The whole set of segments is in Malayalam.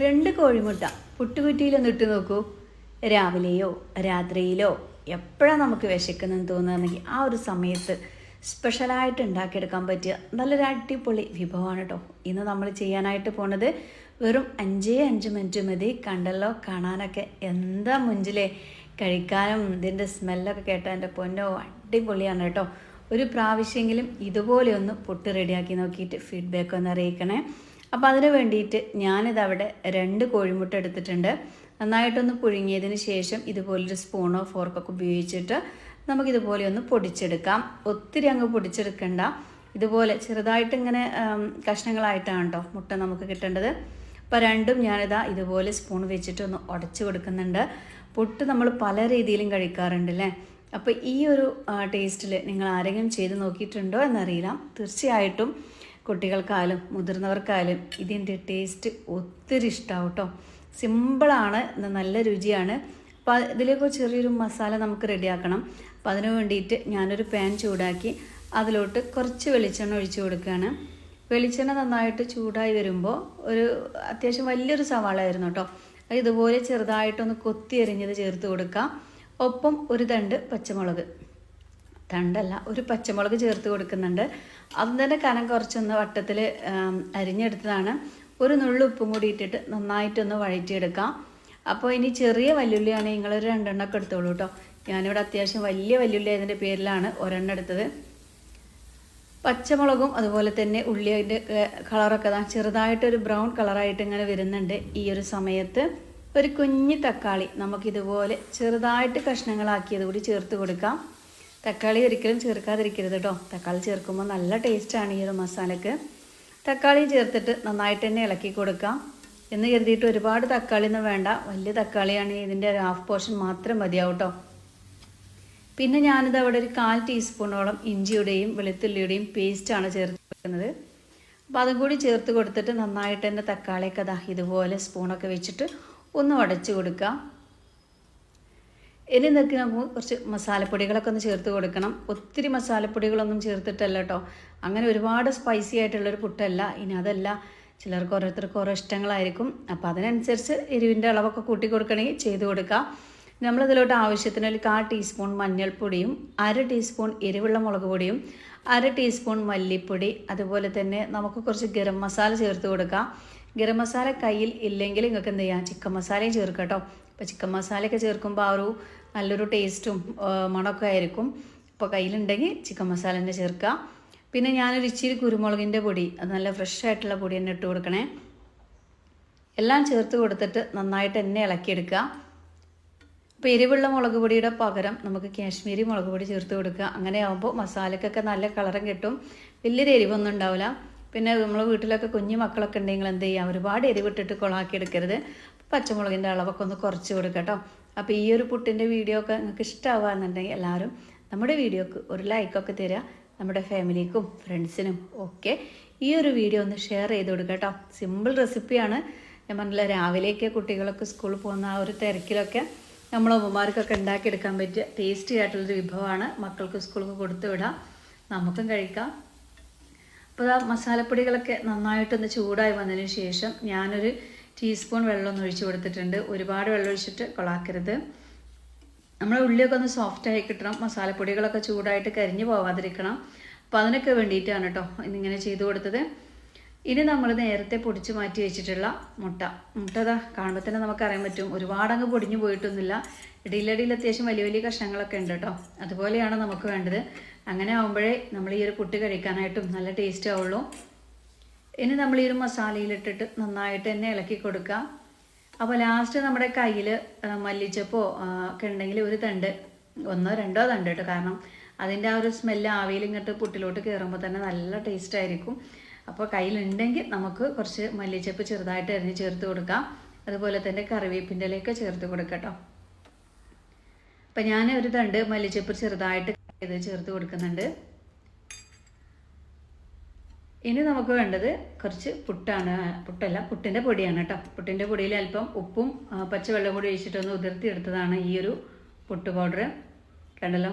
2 കോഴിമുട്ട പുട്ടുകുറ്റിയിലൊന്ന് ഇട്ട് നോക്കൂ. രാവിലെയോ രാത്രിയിലോ എപ്പോഴാണ് നമുക്ക് വിശക്കുന്നതെന്ന് തോന്നുകയാണെങ്കിൽ ആ ഒരു സമയത്ത് സ്പെഷ്യലായിട്ട് ഉണ്ടാക്കിയെടുക്കാൻ പറ്റിയ നല്ലൊരു അടിപൊളി വിഭവമാണ് കേട്ടോ ഇന്ന് നമ്മൾ ചെയ്യാനായിട്ട് പോണത്. വെറും 5 മിനിറ്റ് മതി. കണ്ടല്ലോ, കാണാനൊക്കെ എന്താ മുഞ്ചിലെ, കഴിക്കാനും ഇതിൻ്റെ സ്മെല്ലൊക്കെ കേട്ടാൽ എൻ്റെ പൊന്നോ അടിപൊളിയാണ് കേട്ടോ. ഒരു പ്രാവശ്യമെങ്കിലും ഇതുപോലെ ഒന്ന് പുട്ട് റെഡിയാക്കി നോക്കിയിട്ട് ഫീഡ്ബാക്ക് ഒന്ന് അറിയിക്കണേ. അപ്പോൾ അതിന് വേണ്ടിയിട്ട് ഞാനിതവിടെ 2 കോഴിമുട്ട എടുത്തിട്ടുണ്ട്. നന്നായിട്ടൊന്ന് പുഴുങ്ങിയതിന് ശേഷം ഇതുപോലൊരു സ്പൂണോ ഫോർക്കൊക്കെ ഉപയോഗിച്ചിട്ട് നമുക്കിതുപോലെ ഒന്ന് പൊടിച്ചെടുക്കാം. ഒത്തിരി അങ്ങ് പൊടിച്ചെടുക്കണ്ട, ഇതുപോലെ ചെറുതായിട്ട് ഇങ്ങനെ കഷ്ണങ്ങളായിട്ടാണ് കേട്ടോ മുട്ട നമുക്ക് കിട്ടേണ്ടത്. അപ്പോൾ രണ്ടും ഞാനിതാ ഇതുപോലെ സ്പൂൺ വെച്ചിട്ട് ഒന്ന് ഉടച്ചു കൊടുക്കുന്നുണ്ട്. പുട്ട് നമ്മൾ പല രീതിയിലും കഴിക്കാറുണ്ട് അല്ലേ. അപ്പോൾ ഈ ഒരു ടേസ്റ്റിൽ നിങ്ങൾ ആരെങ്കിലും ചെയ്ത് നോക്കിയിട്ടുണ്ടോ എന്നറിയില്ല. തീർച്ചയായിട്ടും കുട്ടികൾക്കായാലും മുതിർന്നവർക്കായാലും ഇതിൻ്റെ ടേസ്റ്റ് ഒത്തിരി ഇഷ്ടമാവും കേട്ടോ. സിമ്പിളാണ്, നല്ല രുചിയാണ്. അപ്പോൾ ഇതിലേക്ക് ചെറിയൊരു മസാല നമുക്ക് റെഡിയാക്കണം. അപ്പോൾ അതിന് വേണ്ടിയിട്ട് ഞാനൊരു പാൻ ചൂടാക്കി അതിലോട്ട് കുറച്ച് വെളിച്ചെണ്ണ ഒഴിച്ച് കൊടുക്കുകയാണ്. വെളിച്ചെണ്ണ നന്നായിട്ട് ചൂടായി വരുമ്പോൾ ഒരു അത്യാവശ്യം വലിയൊരു സവാള ആയിരുന്നു കേട്ടോ, ഇതുപോലെ ചെറുതായിട്ടൊന്ന് കൊത്തി എറിഞ്ഞത് ചേർത്ത് കൊടുക്കാം. ഒപ്പം ഒരു തണ്ട് പച്ചമുളക്, തണ്ടല്ല ഒരു പച്ചമുളക് ചേർത്ത് കൊടുക്കുന്നുണ്ട്. അതും തന്നെ കനം കുറച്ചൊന്ന് വട്ടത്തിൽ അരിഞ്ഞെടുത്തതാണ്. ഒരു നുള്ളു ഉപ്പും കൂടി ഇട്ടിട്ട് നന്നായിട്ടൊന്ന് വഴറ്റിയെടുക്കാം. അപ്പോൾ ഇനി ചെറിയ വല്യുള്ളിയാണെങ്കിൽ നിങ്ങളൊരു 2 എണ്ണമൊക്കെ എടുത്തോളൂ കേട്ടോ. ഞാനിവിടെ അത്യാവശ്യം വലിയ വല്യുള്ളി ആയതിൻ്റെ പേരിലാണ് ഒരെണ്ണം എടുത്തത്. പച്ചമുളകും അതുപോലെ തന്നെ ഉള്ളിയുടെ കളറൊക്കെ ചെറുതായിട്ടൊരു ബ്രൗൺ കളറായിട്ട് ഇങ്ങനെ വരുന്നുണ്ട്. ഈ ഒരു സമയത്ത് ഒരു കുഞ്ഞ് തക്കാളി നമുക്കിതുപോലെ ചെറുതായിട്ട് കഷ്ണങ്ങളാക്കിയത് കൂടി ചേർത്ത് കൊടുക്കാം. തക്കാളി ഒരിക്കലും ചേർക്കാതിരിക്കരുത് കേട്ടോ, തക്കാളി ചേർക്കുമ്പോൾ നല്ല ടേസ്റ്റാണ് ഈ ഒരു മസാലക്ക്. തക്കാളി ചേർത്തിട്ട് നന്നായിട്ട് തന്നെ ഇളക്കി കൊടുക്കാം. എന്ന് കരുതിയിട്ട് ഒരുപാട് തക്കാളിയൊന്നും വേണ്ട, വലിയ തക്കാളിയാണെങ്കിൽ ഇതിൻ്റെ ഒരു ഹാഫ് പോർഷൻ മാത്രം മതിയാവും കേട്ടോ. പിന്നെ ഞാനിത് അവിടെ ഒരു 1/4 ടീസ്പൂണോളം ഇഞ്ചിയുടെയും വെളുത്തുള്ളിയുടെയും പേസ്റ്റാണ് ചേർത്ത് കൊടുക്കുന്നത്. അപ്പോൾ അതും കൂടി ചേർത്ത് കൊടുത്തിട്ട് നന്നായിട്ട് തന്നെ തക്കാളിയൊക്കെ ഇതുപോലെ സ്പൂണൊക്കെ വെച്ചിട്ട് ഒന്ന് ഉടച്ച് കൊടുക്കുക. ഇനി നമുക്ക് കുറച്ച് മസാലപ്പൊടികളൊക്കെ ഒന്ന് ചേർത്ത് കൊടുക്കണം. ഒത്തിരി മസാലപ്പൊടികളൊന്നും ചേർത്തിട്ടല്ല കേട്ടോ, അങ്ങനെ ഒരുപാട് സ്പൈസി ആയിട്ടുള്ളൊരു പുട്ടല്ല. ഇനി അതല്ല, ചിലർക്ക് ഓരോരുത്തർക്ക് ഓരോ ഇഷ്ടങ്ങളായിരിക്കും. അപ്പോൾ അതിനനുസരിച്ച് എരിവിൻ്റെ അളവൊക്കെ കൂട്ടി കൊടുക്കണമെങ്കിൽ ചെയ്ത് കൊടുക്കാം. നമ്മളിതിലോട്ട് ആവശ്യത്തിന് ഒരു 1/4 ടീസ്പൂൺ മഞ്ഞൾപ്പൊടിയും 1/2 ടീസ്പൂൺ എരിവുള്ള മുളക് പൊടിയും 1/2 ടീസ്പൂൺ മല്ലിപ്പൊടി, അതുപോലെ തന്നെ നമുക്ക് കുറച്ച് ഗരം മസാല ചേർത്ത് കൊടുക്കാം. ഗരം മസാല കയ്യിൽ ഇല്ലെങ്കിൽ നിങ്ങൾക്ക് എന്ത് ചെയ്യാം, ചിക്കൻ മസാലയും ചേർക്കാം കേട്ടോ. അപ്പോൾ ചിക്കൻ മസാലയൊക്കെ ചേർക്കുമ്പോൾ ആ ഒരു നല്ലൊരു ടേസ്റ്റും മണമൊക്കെ ആയിരിക്കും. അപ്പോൾ കയ്യിലുണ്ടെങ്കിൽ ചിക്കൻ മസാല തന്നെ ചേർക്കുക. പിന്നെ ഞാനൊരു ഇച്ചിരി കുരുമുളകിൻ്റെ പൊടി, അത് നല്ല ഫ്രഷ് ആയിട്ടുള്ള പൊടി തന്നെ ഇട്ട് കൊടുക്കണേ. എല്ലാം ചേർത്ത് കൊടുത്തിട്ട് നന്നായിട്ട് തന്നെ ഇളക്കിയെടുക്കുക. അപ്പോൾ എരിവുള്ള മുളക് പൊടിയുടെ പകരം നമുക്ക് കാശ്മീരി മുളക് പൊടി ചേർത്ത് കൊടുക്കുക. അങ്ങനെ ആകുമ്പോൾ മസാലക്കൊക്കെ നല്ല കളറും കിട്ടും, വലിയൊരു എരിവൊന്നും ഉണ്ടാവില്ല. പിന്നെ നമ്മൾ വീട്ടിലൊക്കെ കുഞ്ഞു മക്കളൊക്കെ ഉണ്ടെങ്കിൽ എന്ത് ചെയ്യുക, ഒരുപാട് എരിവിട്ടിട്ട് കൊളാക്കി എടുക്കരുത്. പച്ചമുളകിൻ്റെ അളവൊക്കെ ഒന്ന് കുറച്ച് കൊടുക്കുക കേട്ടോ. അപ്പോൾ ഈ ഒരു പുട്ടിൻ്റെ വീഡിയോ ഒക്കെ നിങ്ങൾക്ക് ഇഷ്ടമാകുന്നുണ്ടെങ്കിൽ എല്ലാവരും നമ്മുടെ വീഡിയോക്ക് ഒരു ലൈക്കൊക്കെ തരിക. നമ്മുടെ ഫാമിലിക്കും ഫ്രണ്ട്സിനും ഒക്കെ ഈ ഒരു വീഡിയോ ഒന്ന് ഷെയർ ചെയ്ത് കൊടുക്കുക കേട്ടോ. സിമ്പിൾ റെസിപ്പിയാണ്. ഞാൻ പറഞ്ഞില്ല, രാവിലേക്ക് കുട്ടികളൊക്കെ സ്കൂളിൽ പോകുന്ന ആ ഒരു തിരക്കിലൊക്കെ നമ്മൾ അമ്മമാർക്കൊക്കെ ഉണ്ടാക്കിയെടുക്കാൻ പറ്റിയ ടേസ്റ്റി ആയിട്ടുള്ളൊരു വിഭവമാണ്. മക്കൾക്ക് സ്കൂൾക്ക് കൊടുത്തു വിടാം, നമുക്കും കഴിക്കാം. അപ്പോൾ ആ മസാലപ്പൊടികളൊക്കെ നന്നായിട്ടൊന്ന് ചൂടായി വന്നതിന് ശേഷം ഞാനൊരു ടീസ്പൂൺ വെള്ളം ഒന്ന് ഒഴിച്ച് കൊടുത്തിട്ടുണ്ട്. ഒരുപാട് വെള്ളം ഒഴിച്ചിട്ട് കൊളാക്കരുത്. നമ്മുടെ ഉള്ളിയൊക്കെ ഒന്ന് സോഫ്റ്റായി കിട്ടണം, മസാലപ്പൊടികളൊക്കെ ചൂടായിട്ട് കരിഞ്ഞു പോവാതിരിക്കണം. അപ്പോൾ അതിനൊക്കെ വേണ്ടിയിട്ടാണ് കേട്ടോ ഇന്നിങ്ങനെ ചെയ്ത് കൊടുത്തത്. ഇനി നമ്മൾ നേരത്തെ പൊടിച്ച് മാറ്റി വെച്ചിട്ടുള്ള മുട്ട കാണുമ്പോൾ തന്നെ നമുക്കറിയാൻ പറ്റും, ഒരുപാടങ്ങ് പൊടിഞ്ഞു പോയിട്ടൊന്നുമില്ല. ഇടയിലടിയിൽ അത്യാവശ്യം വലിയ വലിയ കഷ്ണങ്ങളൊക്കെ ഉണ്ട് കേട്ടോ. അതുപോലെയാണ് നമുക്ക് വേണ്ടത്. അങ്ങനെ ആകുമ്പോഴേ നമ്മൾ ഈ ഒരു പുട്ട് കഴിക്കാനായിട്ടും നല്ല ടേസ്റ്റ് ആവുള്ളൂ. ഇനി നമ്മൾ ഈ ഒരു മസാലയിലിട്ടിട്ട് നന്നായിട്ട് തന്നെ ഇളക്കി കൊടുക്കുക. അപ്പോൾ ലാസ്റ്റ് നമ്മുടെ കയ്യിൽ മല്ലിച്ചപ്പോ ഒക്കെ ഉണ്ടെങ്കിൽ ഒരു തണ്ട്, 1 2 തണ്ട് കേട്ടോ. കാരണം അതിൻ്റെ ആ ഒരു സ്മെല്ല് ആവിയിൽ ഇങ്ങോട്ട് പുട്ടിലോട്ട് കയറുമ്പോൾ തന്നെ നല്ല ടേസ്റ്റ് ആയിരിക്കും. അപ്പോൾ കയ്യിലുണ്ടെങ്കിൽ നമുക്ക് കുറച്ച് മല്ലിച്ചപ്പ് ചെറുതായിട്ട് അരിഞ്ഞ് ചേർത്ത് കൊടുക്കാം. അതുപോലെ തന്നെ കറിവേപ്പിൻ്റെ ഇലയൊക്കെ ചേർത്ത് കൊടുക്കാം കേട്ടോ. അപ്പം ഞാൻ ഒരു തണ്ട് മല്ലിച്ചപ്പ് ചെറുതായിട്ട് ഇത് ചേർത്ത് കൊടുക്കുന്നുണ്ട്. ഇനി നമുക്ക് വേണ്ടത് കുറച്ച് പുട്ടിൻ്റെ പൊടിയാണ് കേട്ടോ. പുട്ടിൻ്റെ പൊടിയിൽ അല്പം ഉപ്പും പച്ചവെള്ളം കൂടി ഒഴിച്ചിട്ടൊന്ന് ഉതിർത്തിയെടുത്തതാണ് ഈ ഒരു പുട്ട് പൗഡർ. കണ്ടല്ലോ,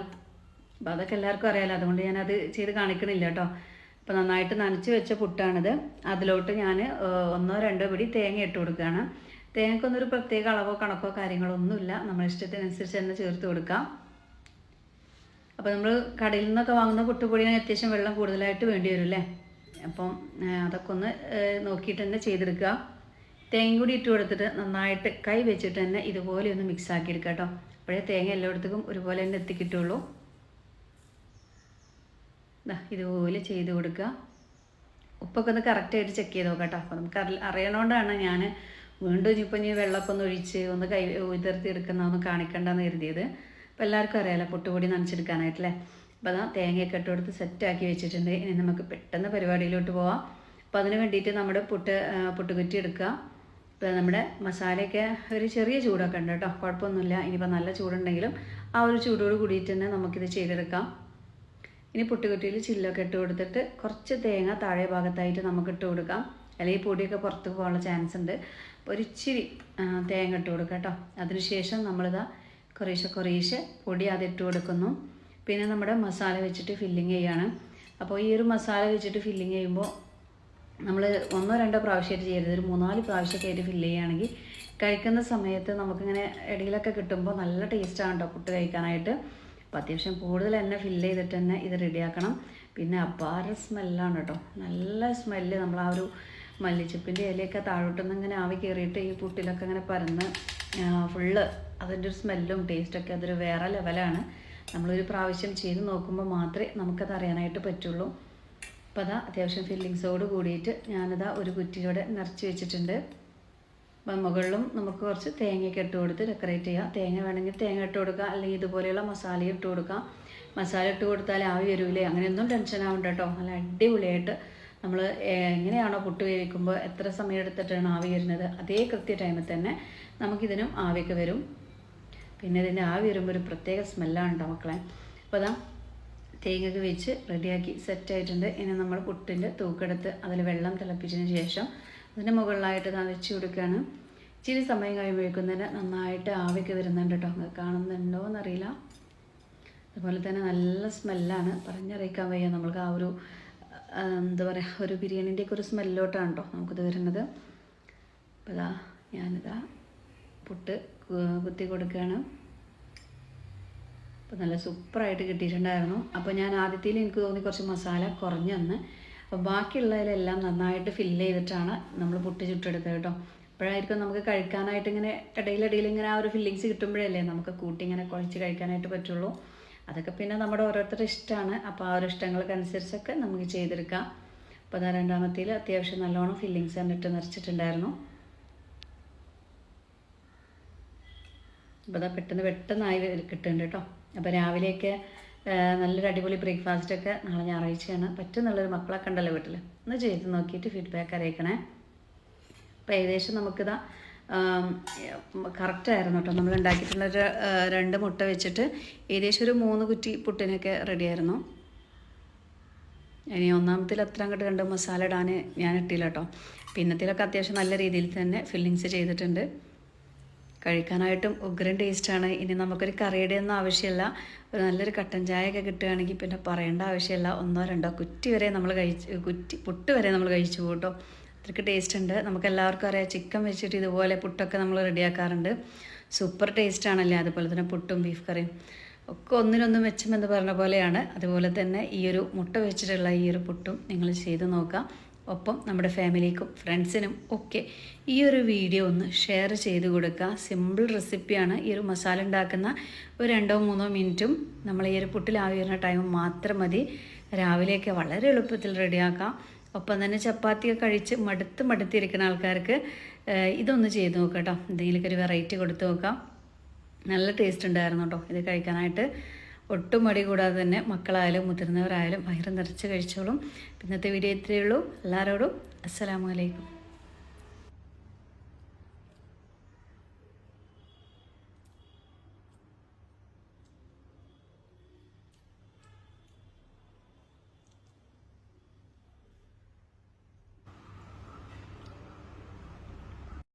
അപ്പോൾ അതൊക്കെ എല്ലാവർക്കും അറിയാമല്ലോ, അതുകൊണ്ട് ഞാനത് ചെയ്ത് കാണിക്കണില്ല കേട്ടോ. അപ്പോൾ നന്നായിട്ട് നനച്ച് വെച്ച പുട്ടാണിത്. അതിലോട്ട് ഞാൻ 1-2 പിടി തേങ്ങ ഇട്ട് കൊടുക്കുകയാണ്. തേങ്ങക്കൊന്നൊരു പ്രത്യേക അളവോ കണക്കോ കാര്യങ്ങളോ ഒന്നുമില്ല, നമ്മുടെ ഇഷ്ടത്തിനനുസരിച്ച് തന്നെ ചേർത്ത് കൊടുക്കാം. അപ്പോൾ നമ്മൾ കടയിൽ നിന്നൊക്കെ വാങ്ങുന്ന പുട്ടുപൊടിന് അത്യാവശ്യം വെള്ളം കൂടുതലായിട്ട് വേണ്ടി വരും അല്ലേ. അപ്പം അതൊക്കെ ഒന്ന് നോക്കിയിട്ട് തന്നെ ചെയ്തെടുക്കുക. തേങ്ങ കൂടി ഇട്ട് കൊടുത്തിട്ട് നന്നായിട്ട് കൈ വെച്ചിട്ട് തന്നെ ഇതുപോലെ ഒന്ന് മിക്സ് ആക്കി എടുക്കുക കേട്ടോ. അപ്പോഴേ തേങ്ങ എല്ലായിടത്തേക്കും ഒരുപോലെ തന്നെ എത്തിക്കിട്ടുള്ളൂ. ഇതുപോലെ ചെയ്ത് കൊടുക്കുക. ഉപ്പൊക്കെ ഒന്ന് കറക്റ്റായിട്ട് ചെക്ക് ചെയ്ത് നോക്കാം കേട്ടോ. അപ്പോൾ നമുക്ക് അറിയണോണ്ടാണ് ഞാൻ വീണ്ടും ഇനിയിപ്പോൾ വെള്ളമൊക്കെ ഒന്ന് ഒഴിച്ച് ഒന്ന് കൈ ഉതിർത്തി എടുക്കുന്നതൊന്നും കാണിക്കണ്ടെന്ന് കരുതിയത്. അപ്പോൾ എല്ലാവർക്കും അറിയാമല്ലോ പുട്ടുപൊടി നനച്ചെടുക്കാനായിട്ടല്ലേ. അപ്പോൾ അതാ തേങ്ങയൊക്കെ ഇട്ട് കൊടുത്ത് സെറ്റാക്കി വെച്ചിട്ടുണ്ട്. ഇനി നമുക്ക് പെട്ടെന്ന് പരിപാടിയിലോട്ട് പോവാം. അപ്പോൾ അതിന് വേണ്ടിയിട്ട് നമ്മുടെ പുട്ടുകുറ്റി എടുക്കുക. ഇപ്പോൾ നമ്മുടെ മസാലയൊക്കെ ഒരു ചെറിയ ചൂടൊക്കെ ഉണ്ട് കേട്ടോ, കുഴപ്പമൊന്നുമില്ല. ഇനിയിപ്പോൾ നല്ല ചൂടുണ്ടെങ്കിലും ആ ഒരു ചൂടോട് കൂടിയിട്ട് തന്നെ നമുക്കിത് ചെയ്തെടുക്കാം. ഇനി പുട്ടുകുറ്റിയിൽ ചില്ലൊക്കെ ഇട്ട് കൊടുത്തിട്ട് കുറച്ച് തേങ്ങ താഴെ ഭാഗത്തായിട്ട് നമുക്ക് ഇട്ട് കൊടുക്കാം, അല്ലെങ്കിൽ പൊടിയൊക്കെ പുറത്ത് പോകാനുള്ള ചാൻസ് ഉണ്ട്. അപ്പോൾ ഒരു ഇച്ചിരി തേങ്ങ ഇട്ട് കൊടുക്കാം കേട്ടോ. അതിനുശേഷം നമ്മളിതാ കുറേശ്ശെ പൊടി അതിട്ട് കൊടുക്കുന്നു. പിന്നെ നമ്മുടെ മസാല വെച്ചിട്ട് ഫില്ലിങ് ചെയ്യാണ്. അപ്പോൾ ഈ ഒരു മസാല വെച്ചിട്ട് ഫില്ലിങ് ചെയ്യുമ്പോൾ നമ്മൾ 1-2 പ്രാവശ്യമായിട്ട് ചെയ്യരുത്, ഒരു 3-4 പ്രാവശ്യമൊക്കെ ആയിട്ട് ഫില്ല് ചെയ്യുകയാണെങ്കിൽ കഴിക്കുന്ന സമയത്ത് നമുക്കിങ്ങനെ ഇടയിലൊക്കെ കിട്ടുമ്പോൾ നല്ല ടേസ്റ്റാണ് കേട്ടോ പുട്ട് കഴിക്കാനായിട്ട്. അപ്പോൾ അത്യാവശ്യം കൂടുതൽ തന്നെ ഫില്ല് ചെയ്തിട്ട് തന്നെ ഇത് റെഡിയാക്കണം. പിന്നെ അപാര സ്മെല്ലാണ് കേട്ടോ, നല്ല സ്മെല്ല്. നമ്മൾ ആ ഒരു മല്ലിച്ചപ്പിൻ്റെ ഇലയൊക്കെ താഴോട്ടൊന്നും ഇങ്ങനെ ആവി കയറിയിട്ട് ഈ പുട്ടിലൊക്കെ ഇങ്ങനെ പരന്ന് ഫുള്ള് അതിൻ്റെ ഒരു സ്മെല്ലും ടേസ്റ്റൊക്കെ അതൊരു വേറെ ലെവലാണ്. നമ്മളൊരു പ്രാവശ്യം ചെയ്ത് നോക്കുമ്പോൾ മാത്രമേ നമുക്കത് അറിയാനായിട്ട് പറ്റുള്ളൂ. അപ്പോൾ അതാ അത്യാവശ്യം ഫില്ലിങ്സോട് കൂടിയിട്ട് ഞാനിതാ ഒരു കുറ്റിയോടെ നിറച്ച് വെച്ചിട്ടുണ്ട്. അപ്പം മുകളിലും നമുക്ക് കുറച്ച് തേങ്ങയൊക്കെ ഇട്ട് കൊടുത്ത് ഡെക്കറേറ്റ് ചെയ്യാം. തേങ്ങ വേണമെങ്കിൽ തേങ്ങ ഇട്ട് കൊടുക്കാം, അല്ലെങ്കിൽ ഇതുപോലെയുള്ള മസാല ഇട്ട് കൊടുക്കാം. മസാല ഇട്ട് കൊടുത്താൽ ആവി വരൂലേ, അങ്ങനെയൊന്നും ടെൻഷൻ ആവണ്ട കേട്ടോ. നല്ല അടിപൊളിയായിട്ട് നമ്മൾ എങ്ങനെയാണോ പുട്ട് വേവിക്കുമ്പോൾ എത്ര സമയം എടുത്തിട്ടാണ് ആവി വരുന്നത്, അതേ കൃത്യ ടൈമിൽ തന്നെ നമുക്കിതിനും ആവിയൊക്കെ വരും. പിന്നെ ഇതിൻ്റെ ആവി വരുമ്പോൾ ഒരു പ്രത്യേക സ്മെല്ലാണ് കേട്ടോ മക്കളെ. അപ്പോൾ അതാ തേങ്ങയൊക്കെ വെച്ച് റെഡിയാക്കി സെറ്റായിട്ടുണ്ട്. ഇനി നമ്മൾ പുട്ടിൻ്റെ തൂക്കെടുത്ത് അതിൽ വെള്ളം തിളപ്പിച്ചതിന് ശേഷം അതിൻ്റെ മുകളിലായിട്ട് ഞാൻ വെച്ച് കൊടുക്കുകയാണ്. ഇച്ചിരി സമയം കഴിയുമ്പോഴേക്കും തന്നെ നന്നായിട്ട് ആവിയൊക്കെ വരുന്നുണ്ട് കേട്ടോ. കാണുന്നുണ്ടോ എന്നറിയില്ല. അതുപോലെ തന്നെ നല്ല സ്മെല്ലാണ്, പറഞ്ഞറിയിക്കാൻ വയ്യ. നമ്മൾക്ക് ആ ഒരു എന്താ പറയുക, ഒരു ബിരിയാണീൻ്റെയൊക്കെ ഒരു സ്മെല്ലോട്ടാണ് കേട്ടോ നമുക്കിത് വരുന്നത്. അപ്പോൾ ഇതാ ഞാനിതാ പുട്ട് കുത്തി കൊടുക്കുകയാണ്. അപ്പോൾ നല്ല സൂപ്പറായിട്ട് കിട്ടിയിട്ടുണ്ടായിരുന്നു. അപ്പോൾ ഞാൻ ആദ്യത്തിൽ എനിക്ക് തോന്നി കുറച്ച് മസാല കുറഞ്ഞെന്ന്. അപ്പോൾ ബാക്കിയുള്ളതിലെല്ലാം നന്നായിട്ട് ഫില്ല് ചെയ്തിട്ടാണ് നമ്മൾ പുട്ട് ചുട്ടെടുത്തത് കേട്ടോ. അപ്പോഴായിരിക്കും നമുക്ക് കഴിക്കാനായിട്ട് ഇങ്ങനെ ഇടയിലിടയിൽ ഇങ്ങനെ ആ ഒരു ഫില്ലിങ്സ് കിട്ടുമ്പോഴല്ലേ നമുക്ക് കൂട്ടി ഇങ്ങനെ കുഴച്ച് കഴിക്കാനായിട്ട് പറ്റുള്ളൂ. അതൊക്കെ പിന്നെ നമ്മുടെ ഓരോരുത്തരുടെ ഇഷ്ടമാണ്. അപ്പോൾ ആ ഒരു ഇഷ്ടങ്ങൾക്കനുസരിച്ചൊക്കെ നമുക്ക് ചെയ്തെടുക്കാം. അപ്പോൾ അതാ രണ്ടാമത്തേൽ അത്യാവശ്യം നല്ലോണം ഫില്ലിങ്സ് കണ്ടിട്ട് നിറച്ചിട്ടുണ്ടായിരുന്നു. അപ്പോൾ അതാ പെട്ടെന്നായി കിട്ടുന്നുണ്ട് കേട്ടോ. അപ്പോൾ രാവിലെയൊക്കെ നല്ലൊരു അടിപൊളി ബ്രേക്ക്ഫാസ്റ്റൊക്കെ നാളെ ഞായറാഴ്ചയാണ് പറ്റുന്നുള്ളൊരു മക്കളൊക്കെ ഉണ്ടല്ലോ വീട്ടിൽ, ഒന്ന് ചെയ്ത് നോക്കിയിട്ട് ഫീഡ്ബാക്ക് അറിയിക്കണേ. അപ്പോൾ ഏകദേശം നമുക്കിതാ കറക്റ്റായിരുന്നു കേട്ടോ. നമ്മൾ ഉണ്ടാക്കിയിട്ടുള്ളൊരു 2 മുട്ട വെച്ചിട്ട് ഏകദേശം ഒരു 3 കുറ്റി പുട്ടിനൊക്കെ റെഡിയായിരുന്നു. ഇനി ഒന്നാമത്തിൽ അത്ര അങ്ങോട്ട് കണ്ട് മസാല ഇടാൻ ഞാൻ ഇട്ടില്ല കേട്ടോ. പിന്നത്തിലൊക്കെ അത്യാവശ്യം നല്ല രീതിയിൽ തന്നെ ഫില്ലിങ്സ് ചെയ്തിട്ടുണ്ട്. കഴിക്കാനായിട്ടും ഉഗ്രൻ ടേസ്റ്റാണ്. ഇനി നമുക്കൊരു കറിയുടെ ഒന്നും ആവശ്യമില്ല, ഒരു നല്ലൊരു കട്ടൻ ചായയൊക്കെ കിട്ടുകയാണെങ്കിൽ പിന്നെ പറയേണ്ട ആവശ്യമില്ല. 1-2 കുറ്റി വരെ നമ്മൾ പുട്ട് വരെ നമ്മൾ കഴിച്ചു പോട്ടോ. അത്രയ്ക്ക് ടേസ്റ്റ് ഉണ്ട്. നമുക്കെല്ലാവർക്കും അറിയാം, ചിക്കൻ വെച്ചിട്ട് ഇതുപോലെ പുട്ടൊക്കെ നമ്മൾ റെഡിയാക്കാറുണ്ട്. സൂപ്പർ ടേസ്റ്റാണല്ലേ. അതുപോലെ തന്നെ പുട്ടും ബീഫ് കറിയും ഒക്കെ ഒന്നിനൊന്നും മെച്ചമെന്ന് പറഞ്ഞ പോലെയാണ്. അതുപോലെ തന്നെ ഈ ഒരു മുട്ട വെച്ചിട്ടുള്ള ഈ ഒരു പുട്ടും നിങ്ങൾ ചെയ്ത് നോക്കാം. ഒപ്പം നമ്മുടെ ഫാമിലിക്കും ഫ്രണ്ട്സിനും ഒക്കെ ഈ ഒരു വീഡിയോ ഒന്ന് ഷെയർ ചെയ്ത് കൊടുക്കുക. സിമ്പിൾ റെസിപ്പിയാണ്. ഈ ഒരു മസാല ഉണ്ടാക്കുന്ന ഒരു 2-3 മിനിറ്റും നമ്മൾ ഈ ഒരു പുട്ടിൽ ആവി വരുന്ന ടൈം മാത്രം മതി. രാവിലെയൊക്കെ വളരെ എളുപ്പത്തിൽ റെഡിയാക്കാം. ഒപ്പം തന്നെ ചപ്പാത്തിയൊക്കെ കഴിച്ച് മടുത്തിരിക്കുന്ന ആൾക്കാർക്ക് ഇതൊന്ന് ചെയ്ത് നോക്കാം കേട്ടോ. എന്തെങ്കിലുമൊക്കെ ഒരു വെറൈറ്റി കൊടുത്ത് നോക്കാം. നല്ല ടേസ്റ്റ് ഉണ്ടായിരുന്നു കേട്ടോ ഇത് കഴിക്കാനായിട്ട്. ഒട്ടും മടി കൂടാതെ തന്നെ മക്കളായാലും മുതിർന്നവരായാലും വയറ് നിറച്ച് കഴിച്ചോളും. ഇന്നത്തെ വീഡിയോ ഇത്രയേ ഉള്ളൂ. എല്ലാവരോടും അസ്സലാമു അലൈക്കും.